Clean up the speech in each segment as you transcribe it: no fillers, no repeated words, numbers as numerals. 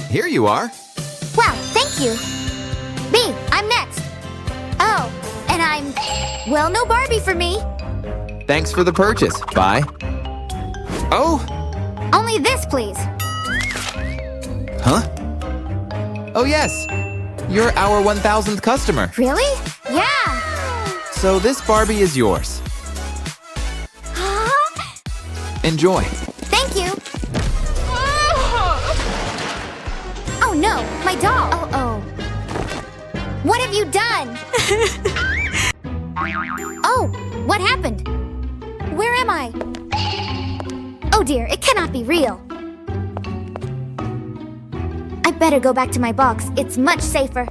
here you are. Wow, thank you. Me, I'm next. Oh, and I'm... Well, no Barbie for me. Thanks for the purchase. Bye. Oh! Only this, please. Huh? Oh, yes. You're our 1,000th customer. Really? Yeah. So this Barbie is yours. Enjoy. Thank you. Oh no, my doll. Oh. What have you done? Oh, what happened? Where am I? Oh dear, it cannot be real. I better go back to my box. It's much safer.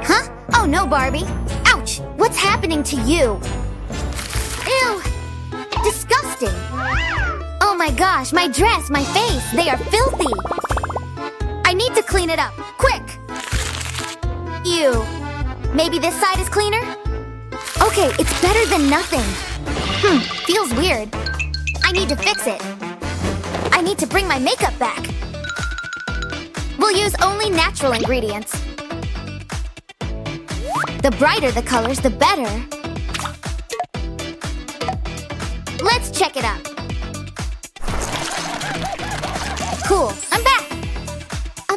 Huh? Oh no, Barbie. Ouch! What's happening to you? Ew! Disgusting! Oh my gosh, my dress, my face, they are filthy! I need to clean it up, quick! Ew. Maybe this side is cleaner? Okay, it's better than nothing. Feels weird. I need to fix it. I need to bring my makeup back. We'll use only natural ingredients. The brighter the colors, the better. Let's check it out. Cool, I'm back.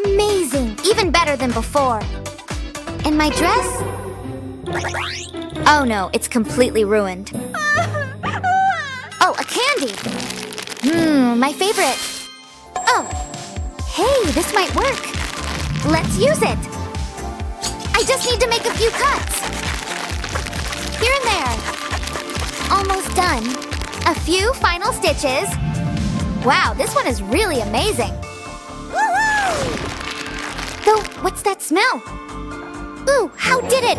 Amazing, even better than before. And my dress? Oh no, it's completely ruined. Oh, a candy. My favorite. Oh, hey, this might work. Let's use it. I just need to make a few cuts. Here and there. Almost done. A few final stitches. Wow, this one is really amazing. Woohoo! Though, what's that smell? Ooh, how did it?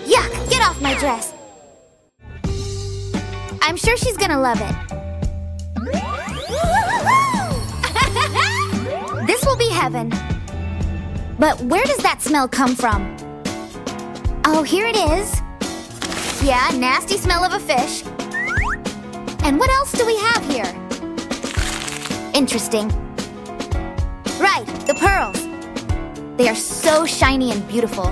Yuck, get off my dress. I'm sure she's gonna love it. This will be heaven. But where does that smell come from? Oh, here it is. Yeah, nasty smell of a fish. And what else do we have here? Interesting. Right, the pearls. They are so shiny and beautiful.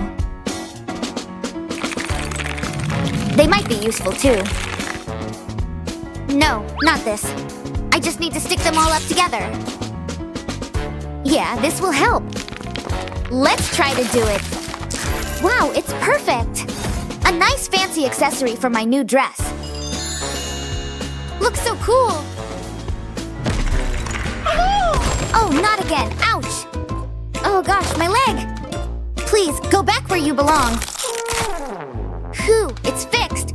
They might be useful too. No, not this. I just need to stick them all up together. Yeah, this will help. Let's try to do it. Wow, it's perfect. A nice fancy accessory for my new dress. Looks so cool. Oh, not again. Ouch. Oh gosh, my leg. Please, go back where you belong. Phew, it's fixed.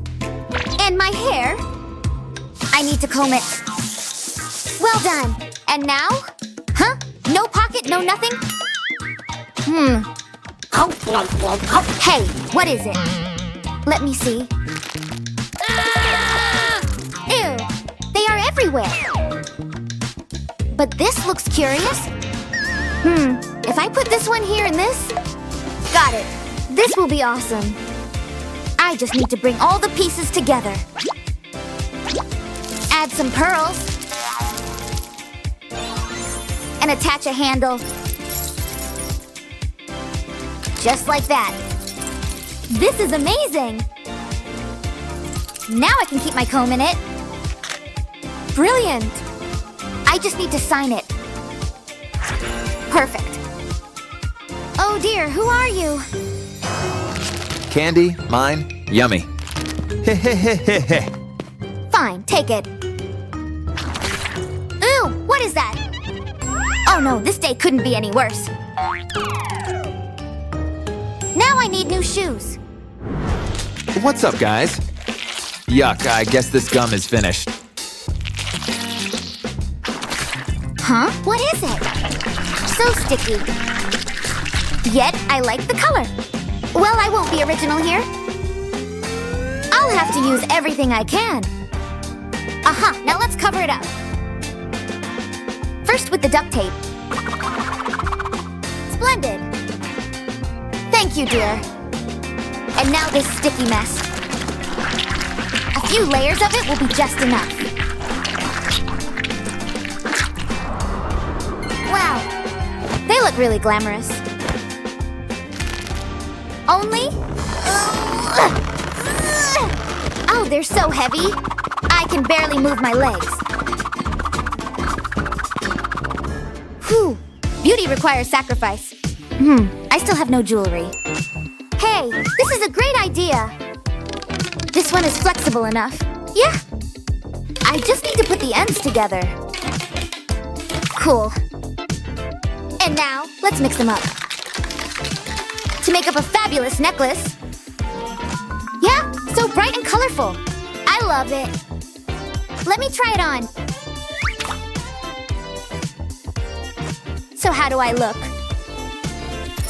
And my hair? I need to comb it. Well done. And now? Huh? No pocket, no nothing? Hey, what is it? Let me see. Ew, they are everywhere. But this looks curious. If I put this one here and this? Got it. This will be awesome. I just need to bring all the pieces together. Add some pearls. And attach a handle. Just like that. This is amazing! Now I can keep my comb in it. Brilliant! I just need to sign it. Perfect. Oh dear, who are you? Candy, mine, yummy. Heh. Fine, take it. Ooh, what is that? Oh no, this day couldn't be any worse. Now I need new shoes. What's up, guys? Yuck, I guess this gum is finished. Huh? What is it? So sticky. Yet, I like the color. Well, I won't be original here. I'll have to use everything I can. Aha, now let's cover it up. First with the duct tape. Splendid. Thank you, dear. And now this sticky mess. A few layers of it will be just enough. Wow, they look really glamorous. Only? Oh, they're so heavy. I can barely move my legs. Whew, beauty requires sacrifice. I still have no jewelry. Hey, this is a great idea. This one is flexible enough. Yeah. I just need to put the ends together. Cool. And now, let's mix them up. To make up a fabulous necklace. Yeah, so bright and colorful. I love it. Let me try it on. So how do I look?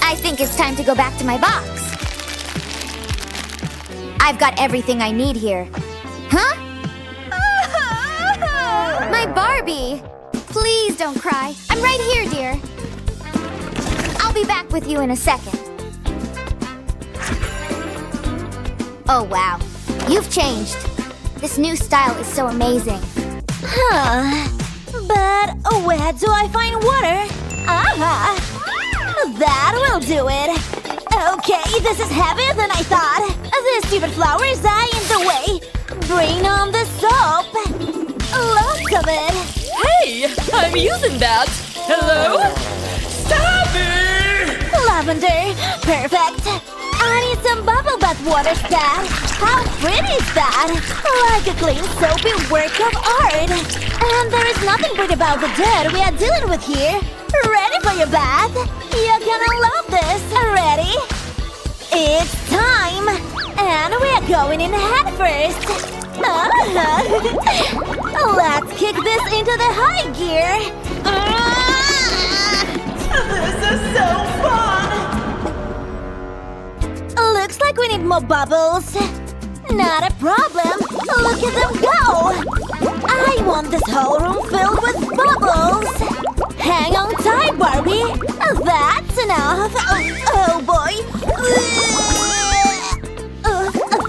I think it's time to go back to my box. I've got everything I need here. Huh? My Barbie! Please don't cry. I'm right here, dear. I'll be back with you in a second. Oh, wow. You've changed. This new style is so amazing. But where do I find water? Aha! That will do it. Okay, this is heavier than I thought. This stupid flower is in the way. Bring on the soap. Lots of it. Hey, I'm using that. Hello? Stop it! Lavender. Perfect. I need some bubble bath water stat. How pretty is that? Like a clean, soapy work of art. And there is nothing pretty about the dirt we are dealing with here. Ready for your bath? You're gonna love this. Ready? It's time! And we are going in head first. Let's kick this into the high gear. This is so fun! Looks like we need more bubbles. Not a problem. Look at them go! I want this whole room filled with bubbles. Hang on tight, Barbie. That's enough. Oh boy.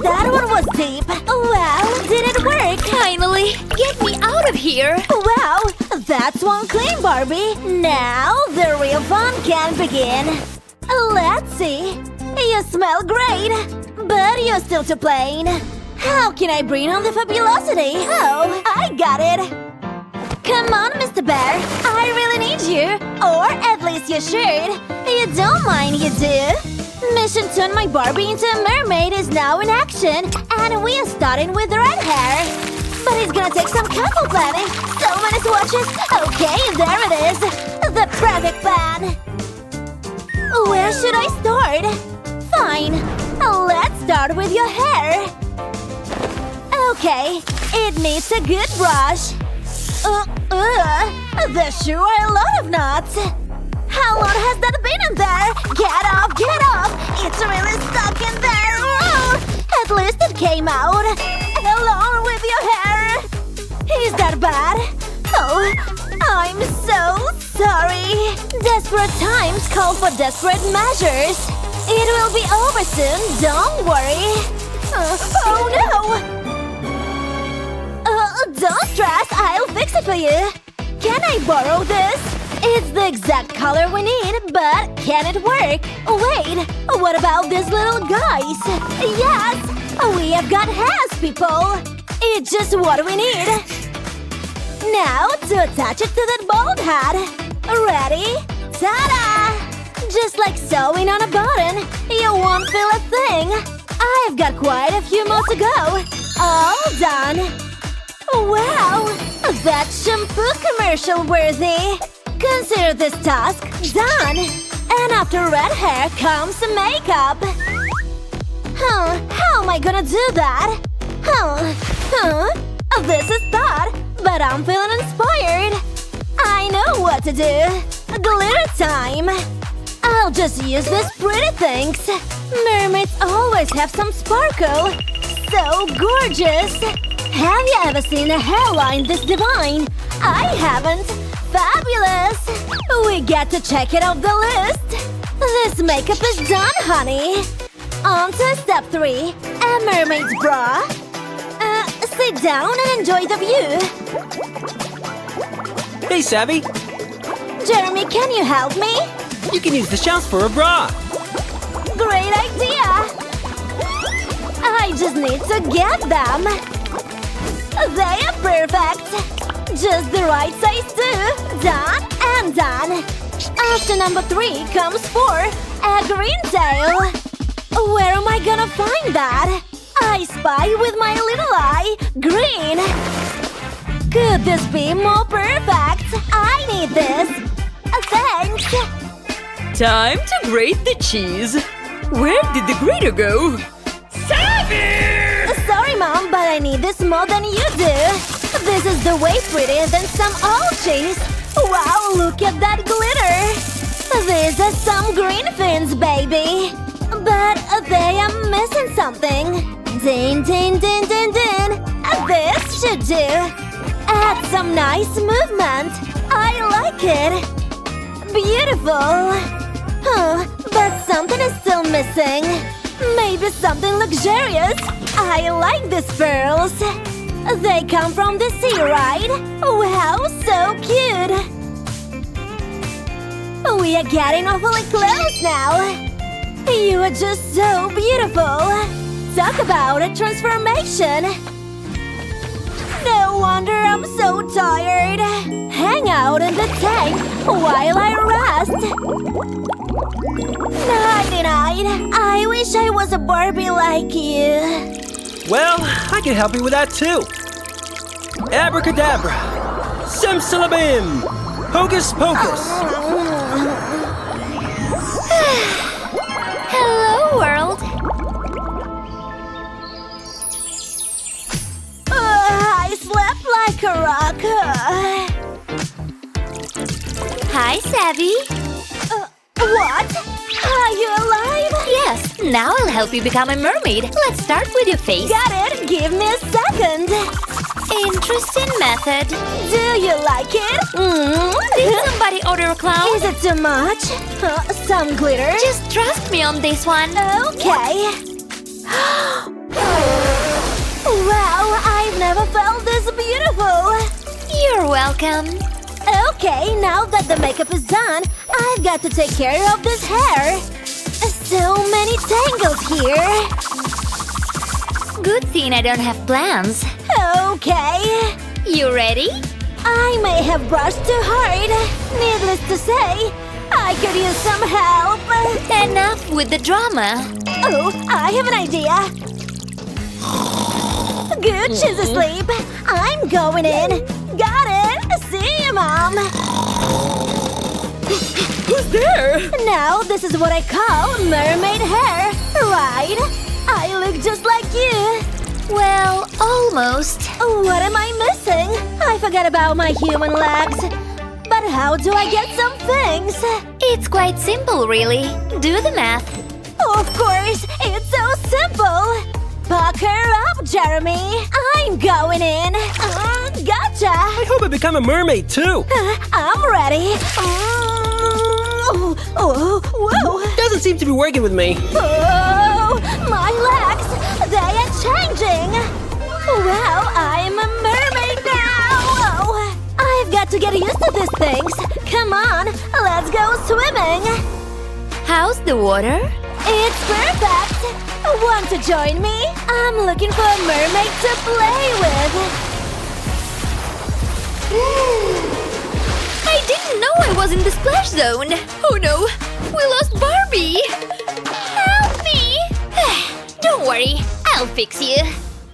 That one was deep. Well, did it work? Finally, get me out of here! Wow, that's one clean, Barbie. Now the real fun can begin. Let's see. You smell great, but you're still too plain. How can I bring on the fabulosity? Oh, I got it. Come on, Mr. Bear. I really need you. Or at least you should. You don't mind, you do. Mission to turn my Barbie into a mermaid is now in action. And we are starting with red hair. But it's gonna take some careful planning. So many swatches. Okay, there it is. The perfect plan. Where should I start? Fine. Let's start with your hair. Okay, it needs a good brush. There sure are a lot of knots. How long has that been in there? Get off, get off! It's really stuck in there! At least it came out. Along with your hair. Is that bad? Oh, I'm so sorry. Desperate times call for desperate measures. It will be over soon, don't worry. Oh no! Don't stress, I'll fix it for you. Can I borrow this? It's the exact color we need, but can it work? Wait, what about these little guys? Yes, we have got hairs, people. It's just what we need. Now to attach it to that bald head. Ready? Ta-da! Just like sewing on a button, you won't feel a thing. I've got quite a few more to go. All done. Wow, that's shampoo commercial worthy. Consider this task done. And after red hair comes makeup. How am I gonna do that? This is thought, but I'm feeling inspired. I know what to do. Glitter time. I'll just use these pretty things. Mermaids always have some sparkle. So gorgeous. Have you ever seen a hairline this divine? I haven't. Fabulous! We get to check it off the list. This makeup is done, honey. On to step 3. A mermaid's bra. Sit down and enjoy the view. Hey, Savvy! Jeremy, can you help me? You can use the shells for a bra! Great idea! I just need to get them. They are perfect. Just the right size too. Done and done. After number 3 comes 4. A green tail. Where am I gonna find that? I spy with my little eye. Green. Could this be more perfect? I need this. Thanks. Time to grate the cheese. Where did the grater go? Savvy! Sorry, Mom, but I need this more than you do. This is the way prettier than some old cheese. Wow, look at that glitter. These are some green fins, baby. But they are missing something. Din, din, din, din, din. This should do. Add some nice movement. I like it. Beautiful. But something is still missing. Maybe something luxurious. I like these pearls. They come from the sea, right? Wow, so cute. We are getting awfully close now. You are just so beautiful. Talk about a transformation. No wonder I'm so tired. Hang out in the tank while I rest. Nighty-night. I wish I was a Barbie like you. Well, I can help you with that too! Abracadabra! Simsalabim! Hocus pocus! Hello, world. I slept like a rock. Hi, Savvy. What? Are you alive? Yes, now I'll help you become a mermaid. Let's start with your face. Got it. Give me a second. Interesting method. Do you like it? Did somebody order a clown? Is it too much? Some glitter? Just trust me on this one. Okay. Wow, I've never felt this beautiful. You're welcome. Okay, now that the makeup is done, I've got to take care of this hair. So many tangles here. Good thing I don't have plans. Okay. You ready? I may have brushed too hard. Needless to say, I could use some help. Enough with the drama. Oh, I have an idea. Good, she's asleep. I'm going in. Got it. See you, Mom. Who's there? Now this is what I call mermaid hair, right? I look just like you. Well, almost. What am I missing? I forgot about my human legs. But how do I get some things? It's quite simple, really. Do the math. Of course, it's so simple. Pucker up, Jeremy. I'm going in. Gotcha. I hope I become a mermaid too! I'm ready. Whoa. Doesn't seem to be working with me. Oh, my legs. They are changing. Wow, I'm a mermaid now. I've got to get used to these things. Come on, let's go swimming. How's the water? It's perfect. Want to join me? I'm looking for a mermaid to play with. I didn't know I was in the splash zone. Oh no, we lost Barbie! Help me! Don't worry, I'll fix you.